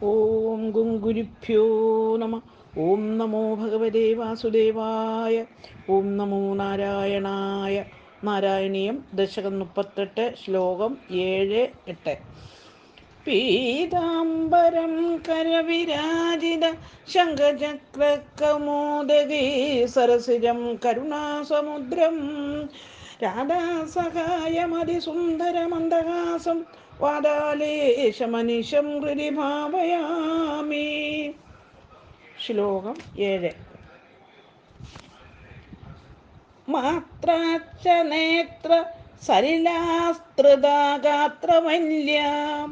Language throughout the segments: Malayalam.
ഓം ഗുരുഭ്യോ നമ. ഓം നമോ ഭഗവതേ വാസുദേവായ. ഓം നമോ നാരായണായ. നാരായണീയം ദശകം 38, ശ്ലോകം 7-8. പീതാംബരം കരവിരാജിത ശംഖചക്രകൗമോദഗീ സരസിജം കരുണാസമുദ്രം രാധാസഹായമതിസുന്ദരമന്ദഹാസം വാദാലേശമനിശം ഹൃദി ഭാവയാമി. ശ്ലോകം 7. മാത്രാച്ച നേത്ര സലിലാസ്തൃതാഗാത്രമല്യാം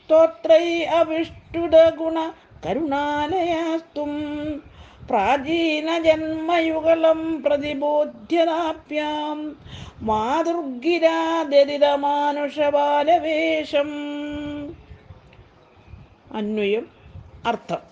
സ്തോത്രൈ അവിഷ്ടുതഗുണ കരുണാലയാസ്തും പ്രാചീനജന്മയുഗളം പ്രതിബോധ്യതാപ്യാം മാതൃഗിരാദരിതമാനുഷബാലവേഷം. അന്വയം, അർത്ഥം.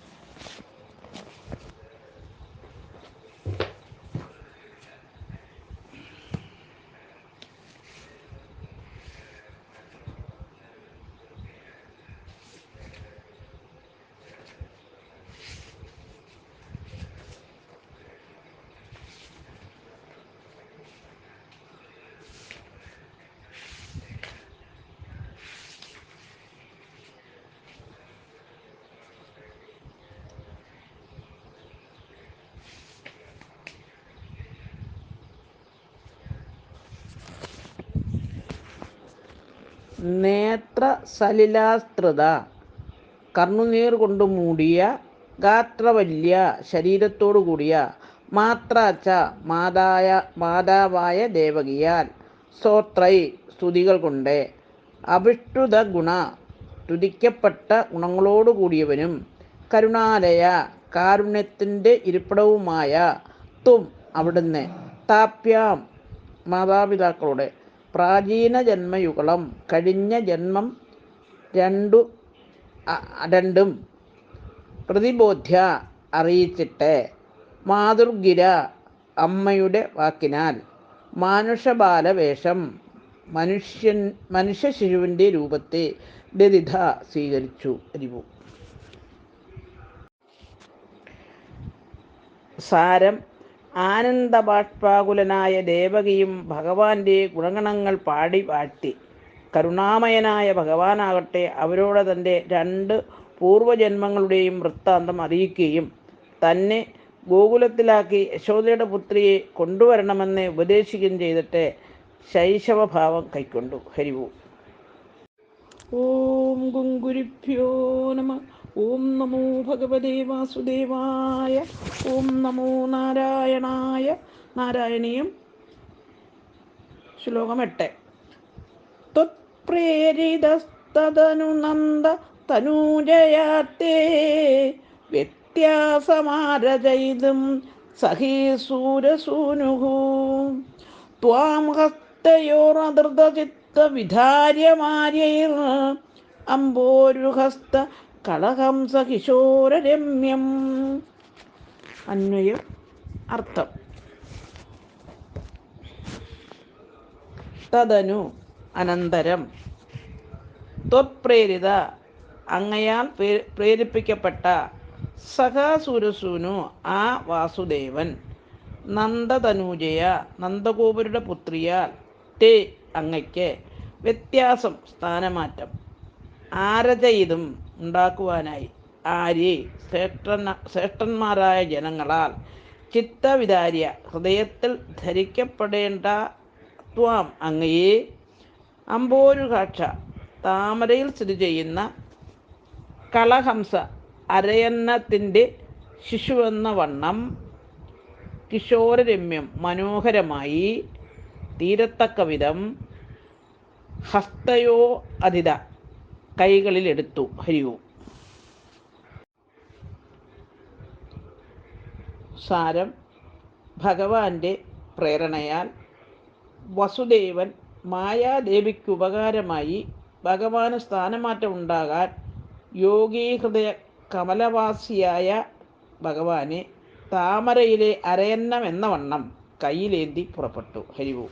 നേത്ര സലിലാസ്തൃത, കർണുനീർ കൊണ്ട് മൂടിയ, ഗാത്രവല്യ, ശരീരത്തോടു കൂടിയ, മാത്രാച്ച, മാതാവായ ദേവകിയാൽ, സ്തോത്രൈ, സ്തുതികൾ കൊണ്ട്, അഭിഷ്ടുത ഗുണ, തുതിക്കപ്പെട്ട ഗുണങ്ങളോടു കൂടിയവനും, കരുണാലയ, കാരുണ്യത്തിൻ്റെ ഇരിപ്പിടവുമായ, തും, അവിടുന്ന്, താപ്യാം, മാതാപിതാക്കളുടെ, പ്രാചീന ജന്മയുഗളം, കഴിഞ്ഞ ജന്മം രണ്ടും പ്രതിബോധ്യ, അറിയിച്ചിട്ട്, മാതൃഗിര, അമ്മയുടെ വാക്കിനാൽ, മാനുഷബാലവേഷം, മനുഷ്യ ശിശുവിൻ്റെ രൂപത്തെ, ദരിധ, സ്വീകരിച്ചു. അറിവു. സാരം: ആനന്ദബാഷ്പാകുലനായ ദേവകിയും ഭഗവാന്റെ ഗുണഗണങ്ങൾ പാടി വാഴ്ത്തി. കരുണാമയനായ ഭഗവാനാകട്ടെ അവരോട് തൻ്റെ 2 പൂർവജന്മങ്ങളുടെയും വൃത്താന്തം അറിയിക്കുകയും തന്നെ ഗോകുലത്തിലാക്കി യശോദയുടെ പുത്രിയെ കൊണ്ടുവരണമെന്ന് ഉപദേശിക്കുകയും ചെയ്തിട്ട് ശൈശവഭാവം കൈക്കൊണ്ടു. ഹരിവു. ഓം ഗുരുഭ്യോ നമ. ഓം നമോ ഭഗവതേ വാസുദേവായ. ഓം നമോ നാരായണായ. നാരായണീയം. ശ്ലോകം 8. ത്വത്പ്രേരിതസ്തദനു നന്ദ തനൂജയാത്തേ വ്യത്യാസമാരചയിതും സഹീസൂരസൂനുഃ ത്വാം ഹസ്തയോരധൃതചിത്തവിധാര്യമാര്യൈർ അംബോരുഹസ്ത കളഹംസ കിശോരരമ്യം. അന്വയം, അർത്ഥം. തദനു, അനന്തരം, ത്വത്പ്രേരിത, അങ്ങയാൽ പ്രേരിപ്പിക്കപ്പെട്ട, സഖാസുരസൂനു, ആ വാസുദേവൻ, നന്ദതനൂജയ, നന്ദഗോപരുടെ പുത്രിയാൽ, തേ, അങ്ങയ്ക്ക്, വ്യത്യാസം, സ്ഥാനമാറ്റം, ആരചയിതും, ഉണ്ടാക്കുവാനായി, ആര്യ, ശ്രേഷ്ഠന്മാരായ ജനങ്ങളാൽ, ചിത്തവിദാര്യ, ഹൃദയത്തിൽ ധരിക്കപ്പെടേണ്ട, ത്വാം, അങ്ങയെ, അംബോരുഹാക്ഷ, താമരയിൽ സ്ഥിതി ചെയ്യുന്ന, കളഹംസ, അരയന്നത്തിൻ്റെ ശിശുവെന്ന വണ്ണം, കിശോരരമ്യം, മനോഹരമായി, തീരത്തക്ക വിധം, ഹസ്തയോ അധിത, കൈകളിലെടുത്തു. ഹരിവു. സാരം: ഭഗവാന്റെ പ്രേരണയാൽ വസുദേവൻ മായാദേവിക്കുപകാരമായി ഭഗവാന് സ്ഥാനമാറ്റം ഉണ്ടാകാൻ യോഗീഹൃദയ കമലവാസിയായ ഭഗവാനെ താമരയിലെ അരയന്നം എന്ന വണ്ണം കയ്യിലേന്തി പുറപ്പെട്ടു. ഹരിവു.